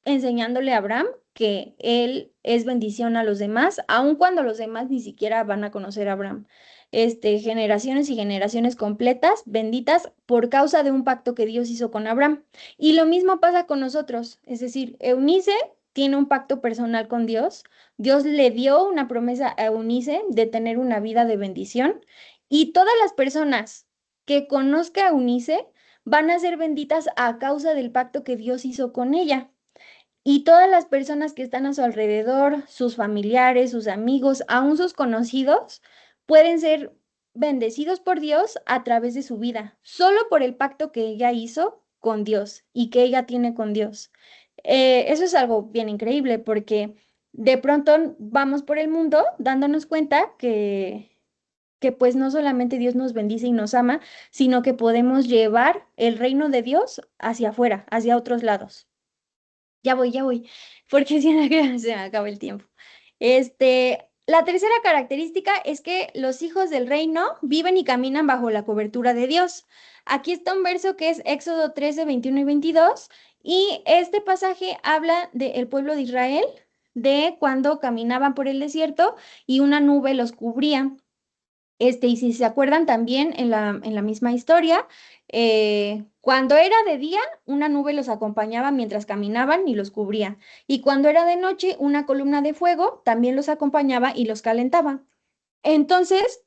enseñándole a Abraham que él es bendición a los demás, aun cuando los demás ni siquiera van a conocer a Abraham. Generaciones y generaciones completas, benditas por causa de un pacto que Dios hizo con Abraham. Y lo mismo pasa con nosotros, es decir, Eunice tiene un pacto personal con Dios. Dios le dio una promesa a Eunice de tener una vida de bendición y todas las personas que conozca a Eunice van a ser benditas a causa del pacto que Dios hizo con ella. Y todas las personas que están a su alrededor, sus familiares, sus amigos, aún sus conocidos, pueden ser bendecidos por Dios a través de su vida, solo por el pacto que ella hizo con Dios y que ella tiene con Dios. Eso es algo bien increíble porque de pronto vamos por el mundo dándonos cuenta que pues no solamente Dios nos bendice y nos ama, sino que podemos llevar el reino de Dios hacia afuera, hacia otros lados. Ya voy, porque si no se me acaba el tiempo. La tercera característica es que los hijos del reino viven y caminan bajo la cobertura de Dios. Aquí está un verso que es Éxodo 13, 21 y 22, y este pasaje habla del pueblo de Israel, de cuando caminaban por el desierto y una nube los cubría. Y si se acuerdan también en la misma historia, cuando era de día, una nube los acompañaba mientras caminaban y los cubría. Y cuando era de noche, una columna de fuego también los acompañaba y los calentaba. Entonces,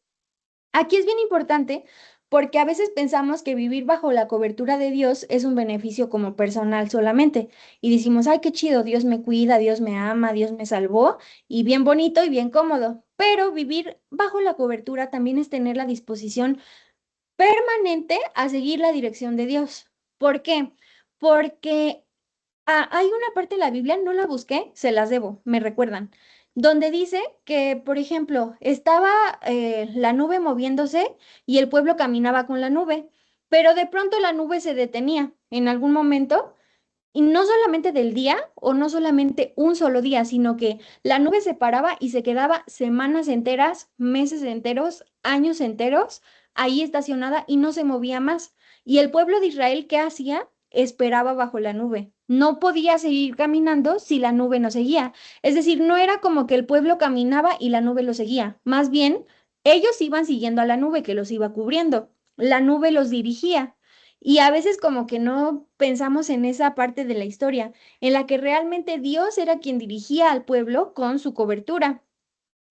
aquí es bien importante porque a veces pensamos que vivir bajo la cobertura de Dios es un beneficio como personal solamente. Y decimos, ay, qué chido, Dios me cuida, Dios me ama, Dios me salvó, y bien bonito y bien cómodo. Pero vivir bajo la cobertura también es tener la disposición permanente a seguir la dirección de Dios. ¿Por qué? Porque hay una parte de la Biblia, no la busqué, se las debo, me recuerdan, donde dice que, por ejemplo, estaba la nube moviéndose y el pueblo caminaba con la nube, pero de pronto la nube se detenía en algún momento y no solamente del día o no solamente un solo día, sino que la nube se paraba y se quedaba semanas enteras, meses enteros, años enteros ahí estacionada y no se movía más. Y el pueblo de Israel, ¿qué hacía? Esperaba bajo la nube. No podía seguir caminando si la nube no seguía. Es decir, no era como que el pueblo caminaba y la nube lo seguía. Más bien, ellos iban siguiendo a la nube que los iba cubriendo. La nube los dirigía. Y a veces como que no pensamos en esa parte de la historia, en la que realmente Dios era quien dirigía al pueblo con su cobertura.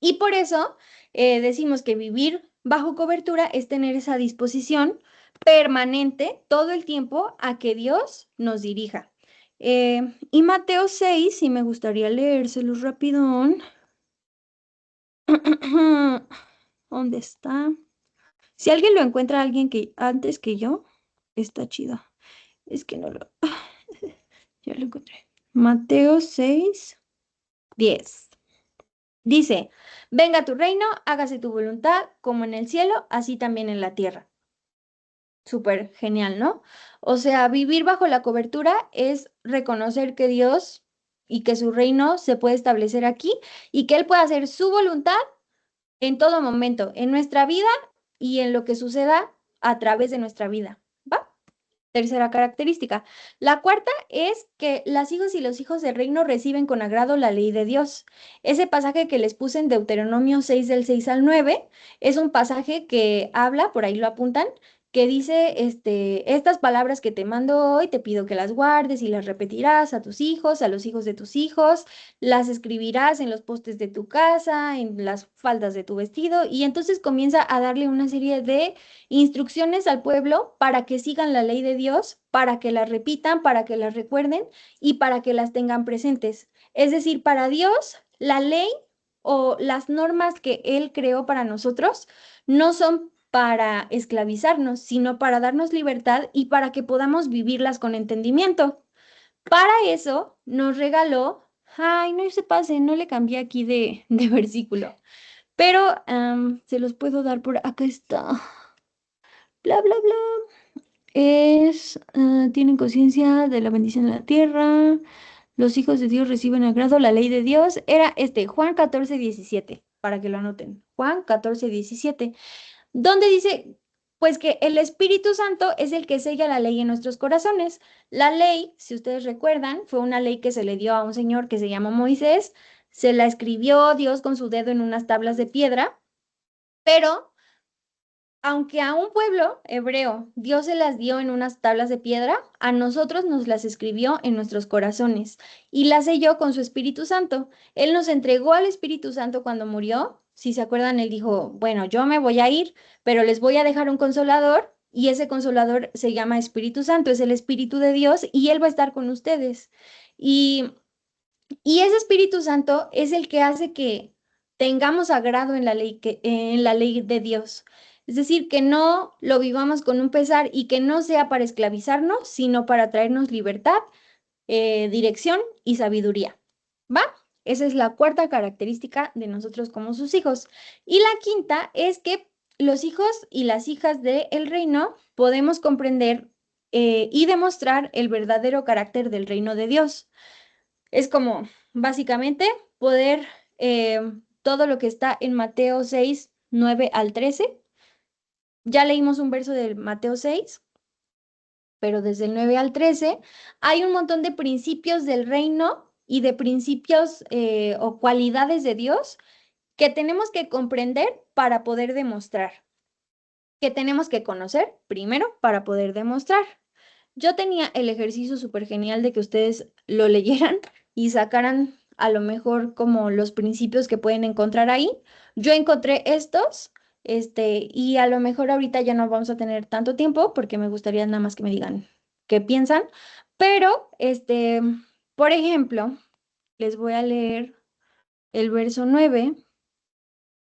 Y por eso decimos que vivir bajo cobertura es tener esa disposición permanente todo el tiempo a que Dios nos dirija. Y Mateo 6, si me gustaría leérselos rapidón. ¿Dónde está? Si alguien lo encuentra, alguien que antes que yo, está chido. Es que no lo... Ya lo encontré. Mateo 6, 10. Dice, venga tu reino, hágase tu voluntad, como en el cielo, así también en la tierra. Súper genial, ¿no? O sea, vivir bajo la cobertura es reconocer que Dios y que su reino se puede establecer aquí y que Él puede hacer su voluntad en todo momento, en nuestra vida y en lo que suceda a través de nuestra vida. ¿Va? tercera característica. La cuarta es que las hijas y los hijos del reino reciben con agrado la ley de Dios. Ese pasaje que les puse en Deuteronomio 6 del 6 al 9 es un pasaje que habla, por ahí lo apuntan, que dice, estas palabras que te mando hoy, te pido que las guardes y las repetirás a tus hijos, a los hijos de tus hijos, las escribirás en los postes de tu casa, en las faldas de tu vestido, y entonces comienza a darle una serie de instrucciones al pueblo para que sigan la ley de Dios, para que la repitan, para que las recuerden y para que las tengan presentes. Es decir, para Dios, la ley o las normas que Él creó para nosotros no son para esclavizarnos, sino para darnos libertad y para que podamos vivirlas con entendimiento. Para eso nos regaló, ay, no se pase, no le cambié aquí de versículo, pero se los puedo dar por acá está. Bla, bla, bla. Tienen conciencia de la bendición de la tierra. Los hijos de Dios reciben agrado, la ley de Dios. Era Juan 14:17, para que lo anoten. Juan 14:17, donde dice, pues que el Espíritu Santo es el que sella la ley en nuestros corazones. La ley, si ustedes recuerdan, fue una ley que se le dio a un señor que se llama Moisés. Se la escribió Dios con su dedo en unas tablas de piedra, pero aunque a un pueblo hebreo Dios se las dio en unas tablas de piedra, a nosotros nos las escribió en nuestros corazones y las selló con su Espíritu Santo. Él nos entregó al Espíritu Santo cuando murió. Si se acuerdan, él dijo, bueno, yo me voy a ir, pero les voy a dejar un consolador y ese consolador se llama Espíritu Santo, es el Espíritu de Dios y él va a estar con ustedes. Y y ese Espíritu Santo es el que hace que tengamos agrado en en la ley de Dios. Es decir, que no lo vivamos con un pesar y que no sea para esclavizarnos, sino para traernos libertad, dirección y sabiduría. ¿Va? Esa es la cuarta característica de nosotros como sus hijos. Y la quinta es que los hijos y las hijas del reino podemos comprender y demostrar el verdadero carácter del reino de Dios. Es como, básicamente, poder todo lo que está en Mateo 6, 9 al 13. Ya leímos un verso del Mateo 6, pero desde el 9 al 13 hay un montón de principios del reino y de principios o cualidades de Dios que tenemos que comprender para poder demostrar, que tenemos que conocer primero para poder demostrar. Yo tenía el ejercicio súper genial de que ustedes lo leyeran y sacaran a lo mejor como los principios que pueden encontrar ahí. Yo encontré estos, y a lo mejor ahorita ya no vamos a tener tanto tiempo porque me gustaría nada más que me digan qué piensan, pero por ejemplo, les voy a leer el verso 9.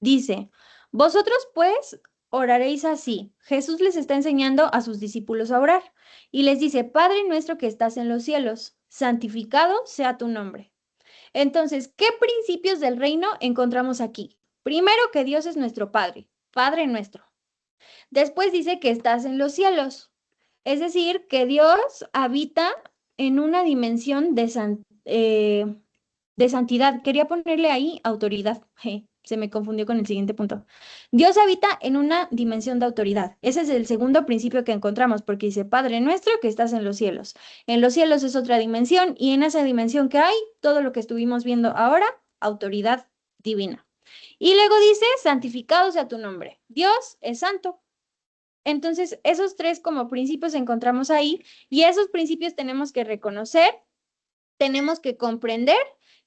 Dice, vosotros pues oraréis así. Jesús les está enseñando a sus discípulos a orar y les dice, Padre nuestro que estás en los cielos, santificado sea tu nombre. Entonces, ¿qué principios del reino encontramos aquí? Primero, que Dios es nuestro Padre, Padre nuestro. Después dice que estás en los cielos, es decir, que Dios habita en una dimensión de santidad. Quería ponerle ahí autoridad. Se me confundió con el siguiente punto. Dios habita en una dimensión de autoridad. Ese es el segundo principio que encontramos, porque dice, Padre nuestro que estás en los cielos. En los cielos es otra dimensión y en esa dimensión que hay, todo lo que estuvimos viendo ahora, autoridad divina. Y luego dice, santificado sea tu nombre. Dios es santo. Entonces, esos tres como principios encontramos ahí y esos principios tenemos que reconocer, tenemos que comprender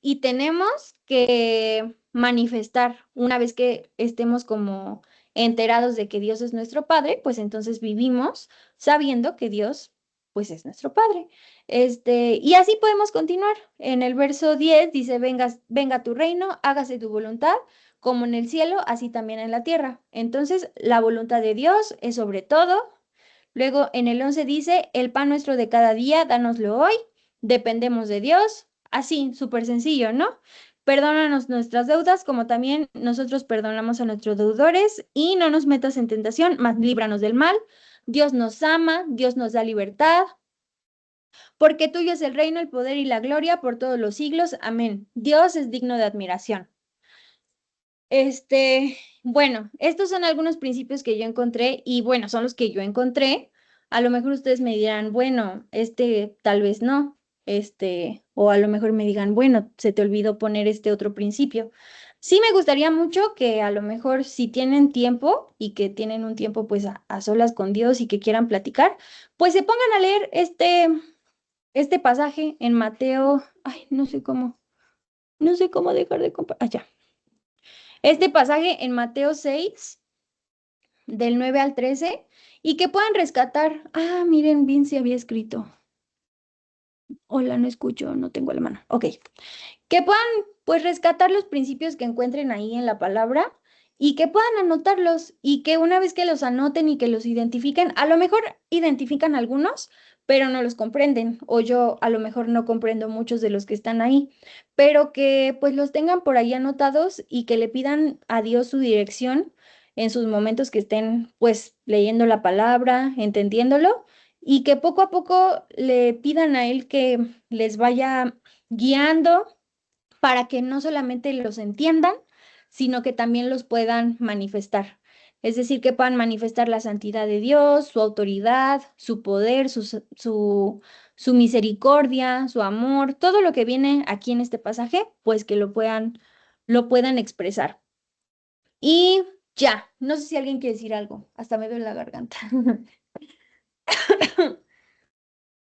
y tenemos que manifestar. Una vez que estemos como enterados de que Dios es nuestro Padre, pues entonces vivimos sabiendo que Dios pues es nuestro Padre. Y así podemos continuar. En el verso 10 dice, venga tu reino, hágase tu voluntad, como en el cielo, así también en la tierra. Entonces, la voluntad de Dios es sobre todo. Luego en el 11 dice, el pan nuestro de cada día, dánoslo hoy, dependemos de Dios. Así, súper sencillo, ¿no? Perdónanos nuestras deudas, como también nosotros perdonamos a nuestros deudores, y no nos metas en tentación, mas líbranos del mal. Dios nos ama, Dios nos da libertad, porque tuyo es el reino, el poder y la gloria por todos los siglos. Amén. Dios es digno de admiración. Bueno, estos son algunos principios que yo encontré y bueno, son los que yo encontré. A lo mejor ustedes me dirán, bueno, tal vez no, o a lo mejor me digan, bueno, se te olvidó poner este otro principio. Sí me gustaría mucho que a lo mejor si tienen tiempo y que tienen un tiempo pues a solas con Dios y que quieran platicar, pues se pongan a leer este pasaje en Mateo, ay, no sé cómo dejar de compartir, ya. Este pasaje en Mateo 6 del 9 al 13 y que puedan rescatar, miren, Vince había escrito. Hola, no escucho, no tengo la mano. Ok. Que puedan, pues, rescatar los principios que encuentren ahí en la palabra y que puedan anotarlos y que una vez que los anoten y que los identifiquen, a lo mejor identifican algunos, pero no los comprenden, o yo a lo mejor no comprendo muchos de los que están ahí, pero que pues los tengan por ahí anotados y que le pidan a Dios su dirección en sus momentos que estén pues leyendo la palabra, entendiéndolo, y que poco a poco le pidan a Él que les vaya guiando para que no solamente los entiendan, sino que también los puedan manifestar. Es decir, que puedan manifestar la santidad de Dios, su autoridad, su poder, su misericordia, su amor, todo lo que viene aquí en este pasaje, pues que lo puedan expresar. Y ya, no sé si alguien quiere decir algo, hasta me duele la garganta.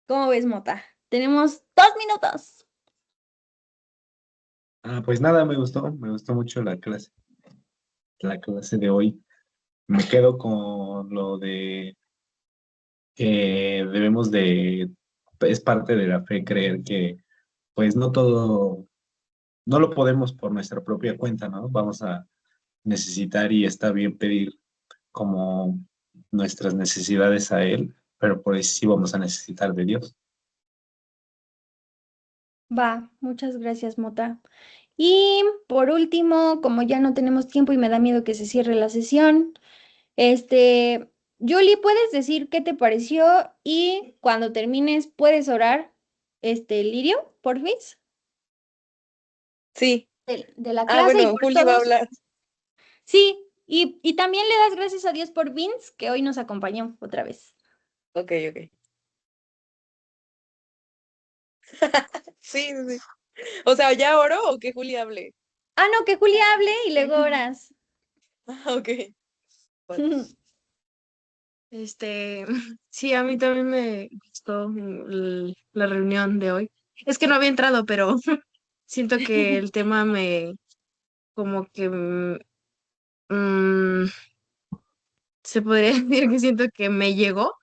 ¿Cómo ves, Mota? Tenemos 2 minutos. Pues nada, me gustó mucho la clase de hoy. Me quedo con lo de que es parte de la fe creer que pues no todo, no lo podemos por nuestra propia cuenta, ¿no? Vamos a necesitar y está bien pedir como nuestras necesidades a Él, pero por eso sí vamos a necesitar de Dios. Va, muchas gracias, Mota. Y por último, como ya no tenemos tiempo y me da miedo que se cierre la sesión, Julie, ¿puedes decir qué te pareció? Y cuando termines, ¿puedes orar, Lirio, porfis? Sí. De la clase y Bueno, por Juli va a todos. hablar. Sí, y también le das gracias a Dios por Vince, que hoy nos acompañó otra vez. Ok. Sí, sí, sí. O sea, ¿ya oro o que Juli hable? No, que Julia hable y luego oras. Ok. Vale. Sí, a mí también me gustó la reunión de hoy. Es que no había entrado, pero siento que el tema como que, mm, se podría decir que siento que me llegó,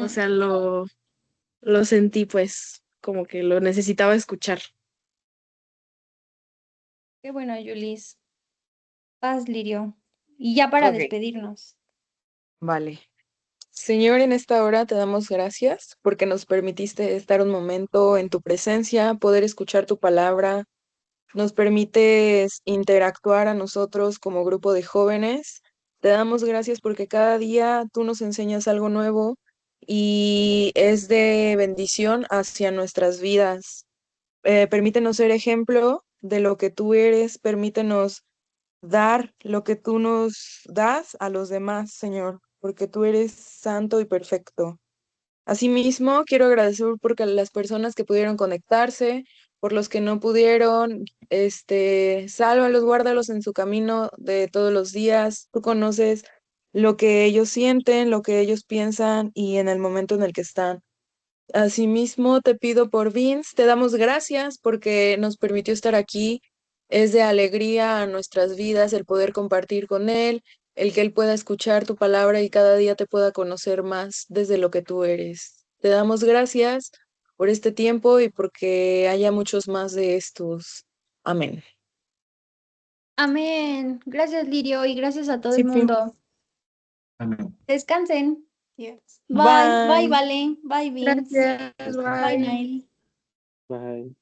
o sea, lo sentí pues, como que lo necesitaba escuchar. Qué bueno, Julis. Paz, Lirio. Y ya para Ok, despedirnos. vale. Señor, en esta hora te damos gracias porque nos permitiste estar un momento en tu presencia, poder escuchar tu palabra, nos permites interactuar a nosotros como grupo de jóvenes. Te damos gracias porque cada día tú nos enseñas algo nuevo y es de bendición hacia nuestras vidas. Permítenos ser ejemplo de lo que tú eres, permítenos dar lo que tú nos das a los demás, Señor, porque tú eres santo y perfecto. Asimismo, quiero agradecer por las personas que pudieron conectarse, por los que no pudieron, sálvalos, guárdalos en su camino de todos los días. Tú conoces lo que ellos sienten, lo que ellos piensan y en el momento en el que están. Asimismo, te pido por Vince, te damos gracias porque nos permitió estar aquí. Es de alegría a nuestras vidas el poder compartir con él, el que él pueda escuchar tu palabra y cada día te pueda conocer más desde lo que tú eres. Te damos gracias por este tiempo y porque haya muchos más de estos. Amén. Amén. Gracias, Lirio, y gracias a todo el Sí, sí. mundo. Amén. Descansen. Yes. Bye. Bye, Bye. Vale. Bye, Vince. Gracias, Bye, bye. Nail. Bye.